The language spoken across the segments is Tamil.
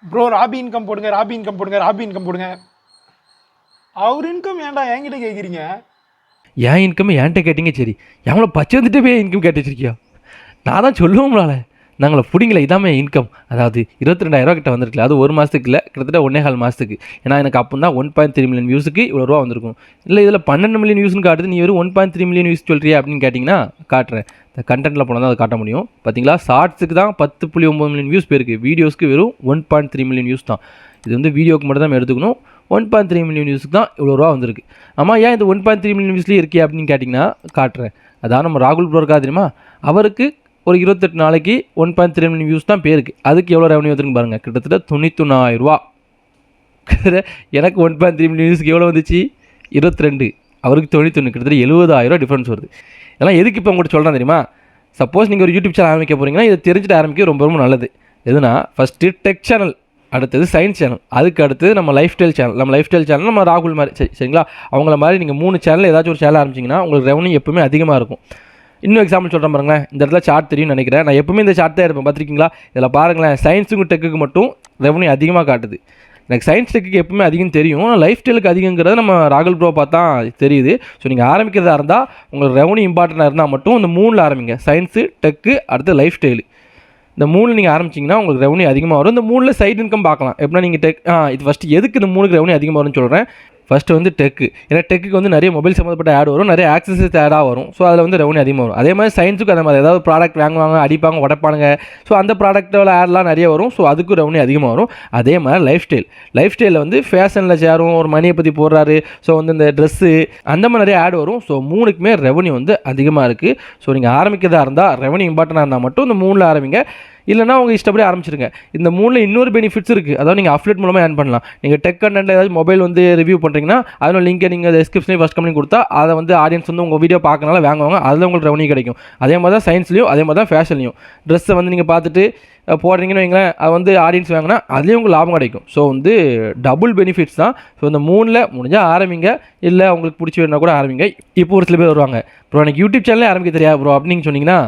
ப்ரோ ராபி இன்கம் போடுங்க, ராபி இன்கம் போடுங்க, ராபி இன்கம் போடுங்க. அவர் இன்கம் ஏன்டா என்கிட்ட கேட்குறீங்க? என் இன்கம் என்கிட்ட கேட்டிங்க சரி, எவ்வளோ பச்சை வந்துட்டு போய் இன்கம் கேட்டு வச்சிருக்கியா? நான் தான் சொல்லுவோம்னால நாங்கள பிடிங்கள இதாமே இன்கம். அதாவது 22,000 கிட்ட வந்திருக்கல, அது ஒரு மாதத்துக்கு இல்லை, கிட்டத்தட்ட 1.25 மாதத்துக்கு. ஏன்னா எனக்கு அப்போ தான் 1.3 மில்லியன் வியூஸுக்கு இவ்வளோ ரூபா வந்திருக்கும். இல்லை இதில் 12 மில்லியன் வியூஸ்னு காட்டுது, நீ வெறும் 1.3 மில்லியன் வியூஸ் சொல்கிறியா அப்படின்னு கேட்டிங்கன்னா காட்டுறேன். இந்த கண்டென்ட்டில் போனால் தான் அதை காட்ட முடியும். பார்த்தீங்களா, ஷார்ட்ஸுக்கு தான் 10.9 மில்லியன் வியூஸ் போயிருக்கு, வீடியோஸ்க்கு வெறும் 1.3 மில்லியன் வியூஸ் தான். இது வந்து வீடியோக்கு மட்டும் தான் நம்ம எடுத்துக்கணும். 1.3 மில்லியன் வியூஸுக்கு தான் இவ்வளோ ரூபா வந்திருக்கு. ஆமாம், ஏன் இந்த 1.3 மில்லியன் வியூஸ்லேயே இருக்கே அப்படின்னு கேட்டிங்கன்னா காட்டுறேன். அதான் நம்ம ராகுல் ப்ரோ இருக்கா தெரியுமா, அவருக்கு ஒரு 28 நாளைக்கு 1.3 மில்லியன் வியூஸ் தான் பேருக்கு. அதுக்கு எவ்வளோ ரெவன்யூ வந்துருக்குன்னு பாருங்கள், கிட்டத்தட்ட 99,000 ரூபா. எனக்கு 1.3 மில்லியன் வியூஸ்க்கு எவ்வளோ வந்துச்சு? 22. அவருக்கு 91, கிட்டத்தட்ட 70,000 டிஃப்ரென்ஸ் வருது. இதெல்லாம் எதுக்கு இப்போ உங்கள்கிட்ட சொல்கிறேன் தெரியுமா? சப்போஸ் நீங்கள் ஒரு யூடியூப் சேனல் ஆரம்பிக்க போகிறீங்கன்னா இதை தெரிஞ்சுட்டு ஆரம்பிக்க ரொம்ப ரொம்ப நல்லது. எதுனா ஃபஸ்ட்டு டெக் சேனல், அடுத்தது சயின்ஸ் சேனல், அதுக்கு அடுத்தது நம்ம லைஃப் ஸ்டைல் சேனல். நம்ம லைஃப் ஸ்டைல் சேனல் நம்ம ராகுல் மாதிரி சரிங்களா, அவங்கள மாதிரி நீங்கள் 3 சேனல் ஏதாச்சும் ஒரு சேனல் ஆரம்பிச்சிங்கன்னா உங்களுக்கு ரெவன்யூ எப்பவுமே அதிகமாக இருக்கும். இன்னும் எக்ஸாம்பிள் சொல்கிறேன் பாருங்களேன். இந்த இடத்துல சார்ட் தெரியும்னு நினைக்கிறேன். நான் எப்பவுமே இந்த சார்ட் தான் எடுப்பேன், பார்த்துருக்கீங்களா? இதில் பாருங்களேன், சயின்ஸுக்கும் டெக்குக்கு மட்டும் ரெவன்யூ அதிகமாக காட்டுது. எனக்கு சயின்ஸ் டெக்குக்கு எப்பவுமே அதிகம் தெரியும், லைஃப் ஸ்டைலுக்கு அதிகங்கிறத நம்ம ராகுல் ப்ரோ பார்த்தா தெரியுது. ஸோ நீங்கள் ஆரம்பிக்கிறதா இருந்தால் உங்களுக்கு ரெவன்யூ இம்பார்ட்டண்ட்டாக இருந்தால் மட்டும் இந்த 3ல் ஆரம்பிங்க. சயின்ஸு, டெக்கு, அடுத்து லைஃப் ஸ்டைலு. இந்த 3 நீங்கள் ஆரம்பிச்சிங்கன்னா உங்களுக்கு ரெவன்யூ அதிகமாக வரும். இந்த 3ல் சைடு இன்கம் பார்க்கலாம். எப்படின்னா நீங்கள் இது ஃபஸ்ட்டு எதுக்கு இந்த 3க்கு ரெவன்யூ அதிகமாக வரும்னு சொல்கிறேன். ஃபஸ்ட்டு வந்து டெக்கு. ஏன்னா டெக்குக்கு வந்து நிறைய மொபைல் சம்மந்தப்பட்ட ஆட் வரும், நிறைய ஆக்சஸஸ் ஆடாக வரும். ஸோ அதில் வந்து ரெவன்யூ அதிகமாக வரும். அதே மாதிரி சயின்ஸுக்கு அந்த மாதிரி ஏதாவது ப்ராடக்ட் வாங்குவாங்க, அடிப்பாங்க, உடைப்பானுங்க. ஸோ அந்த ப்ராடக்ட்டோட ஆட்லாம் நிறைய வரும். ஸோ அதுக்கும் ரெவன்யூ அதிகமாக வரும். அதே மாதிரி லைஃப் ஸ்டைலில் வந்து ஃபேஷனில் சேரும், ஒரு மணியை பற்றி போடுறாரு. ஸோ வந்து இந்த ட்ரெஸ்ஸு அந்த மாதிரி நிறைய ஆட் வரும். ஸோ 3க்குமே ரெவன்யூ வந்து அதிகமாக இருக்குது. ஸோ நீங்கள் ஆரம்பிக்கிறதா இருந்தால் ரெவன்யூ இம்பார்ட்டண்டாக இருந்தால் மட்டும் இந்த 3ல் ஆரம்பிங்க. இல்லைனா உங்கள் இஷ்டப்படி ஆரம்பிச்சிருங்க. இந்த 3ல் இன்னொரு பெனிஃபிட்ஸ் இருக்குது. அதாவது நீங்கள் அஃப்லேட் மூலமாக ஏர்ன் பண்ணலாம். நீங்கள் டெக் கண்டென்ட் ஏதாவது மொபைல் வந்து ரிவ்யூ பண்ணுறீங்கன்னா அதோட லிங்கை நீங்கள் டிஸ்கிரிப்ஷனே ஃபஸ்ட் கம்பெனி கொடுத்தா அதை வந்து ஆடியன்ஸ் வந்து உங்கள் வீடியோ பார்க்கனால வாங்குவாங்க. அதில் உங்களுக்கு ரெவன்யூ கிடைக்கும். அதே மாதிரி தான் சயின்ஸ்லையும், அதே மாதிரி தான் ஃபேஷன்லையும். ட்ரெஸ்ஸை வந்து நீங்கள் பார்த்துட்டு போடுறீங்கன்னு வைங்களேன், அது வந்து ஆடியன்ஸ் வாங்கினா அதுலேயும் உங்களுக்கு லாபம் கிடைக்கும். ஸோ வந்து டபுள் பெனிஃபிட்ஸ் தான். ஸோ இந்த 3ல் முடிஞ்சால் ஆரம்பிங்க, இல்லை உங்களுக்கு பிடிச்சி வேணால் கூட ஆரம்பிங்க. இப்போ ஒரு சில பேர் வருவாங்க, ப்ரோ எனக்கு யூடியூப் சேனலே ஆரம்பிக்க தெரியாது ப்ரோ அப்படின்னு சொன்னீங்கன்னா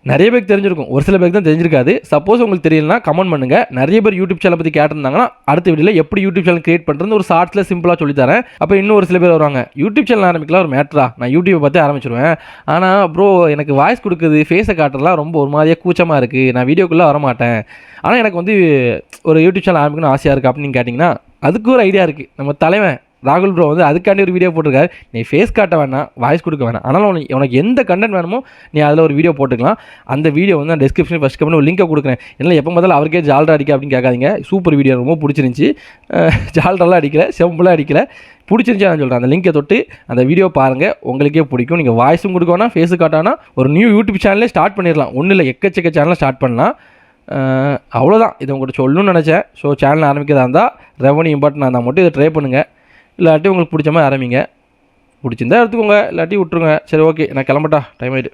நிறைய பேருக்கு தெரிஞ்சிருக்கும், ஒரு சில பேருக்கு தான் தெரிஞ்சிருக்காது. சப்போஸ் உங்களுக்கு தெரியலனா கமெண்ட் பண்ணுங்கள். நிறைய பேர் யூடியூப் சேனல் பற்றி கேட்டிருந்தாங்கன்னா அடுத்த வீடியோவில் எப்படி யூடியூப் சேனல் கிரியேட் பண்ணுறது ஒரு ஷார்ட்ஸில் சிம்பிளாக சொல்லித்தரேன். அப்போ இன்னும் ஒரு சில பேர் வருவாங்க, யூடியூப் சேனல் ஆரம்பிக்கலாம் ஒரு மேட்ரா, நான் யூடியூப்பை பார்த்து ஆரம்பிச்சிருவேன், ஆனால் ப்ரோ எனக்கு வாய்ஸ் கொடுக்குது, ஃபேஸை காட்டுறதுலாம் ரொம்ப ஒரு மாதிரியாக கூச்சமாக இருக்குது, நான் வீடியோக்குள்ளே வரமாட்டேன், ஆனால் எனக்கு வந்து ஒரு யூடியூப் சேனல் ஆரம்பிக்கணும்னு ஆசையாக இருக்குது அப்படின்னு கேட்டிங்கன்னா அதுக்கு ஒரு ஐடியா இருக்குது. நம்ம தலைவன் ராகுல் ப்ரோ வந்து அதுக்காண்டி ஒரு வீடியோ போட்டிருக்காரு. நீ ஃபேஸ் காட்ட வேணாம், வாய்ஸ் கொடுக்க வேணாம், அதனால் உனக்கு எந்த கண்டென்ட் வேணுமோ நீ அதில் ஒரு வீடியோ போட்டுக்கலாம். அந்த வீடியோ வந்து நான் டிஸ்கிரிப்ஷன் ஃபஸ்ட் கம்பெனி ஒரு லிங்கை கொடுக்குறேன். இல்லை எப்போ முதல்ல அவருக்கே ஜால்ரா அடிக்க அப்படின்னு கேட்காதீங்க. சூப்பர் வீடியோ, ரொம்ப பிடிச்சிருந்துச்சி. ஜால்ரெல்லாம் அடிக்கல, செம்பிளாக அடிக்கல, பிடிச்சிருந்துச்சி நான் சொல்கிறேன். அந்த லிங்கை தொட்டு அந்த வீடியோ பாருங்கள், உங்களுக்கே பிடிக்கும். நீங்கள் வாய்ஸும் கொடுக்க வேணாம், ஃபேஸு காட்டானா ஒரு நியூ யூடியூப் சேனலே ஸ்டார்ட் பண்ணிடலாம். ஒன்றும் இல்லை, எக்கச்சக்க சேனலை ஸ்டார்ட் பண்ணலாம். அவ்வளோதான், இதை உங்கள்கிட்ட சொல்லணும்னு நினச்சேன். ஸோ சேனல் ஆரம்பிக்கிறதா இருந்தால் ரெவன்யூ இம்பார்ட்டன்ட் இருந்தால் மட்டும் இதை ட்ரை பண்ணுங்கள். இல்லாட்டி உங்களுக்கு பிடிச்ச மாதிரி ஆரம்பிங்க. பிடிச்சிருந்தா எடுத்துக்கோங்க, இல்லாட்டி விட்ருங்க. சரி, ஓகே, நான் கிளம்பட்டா, டைம் ஆகிட்டு.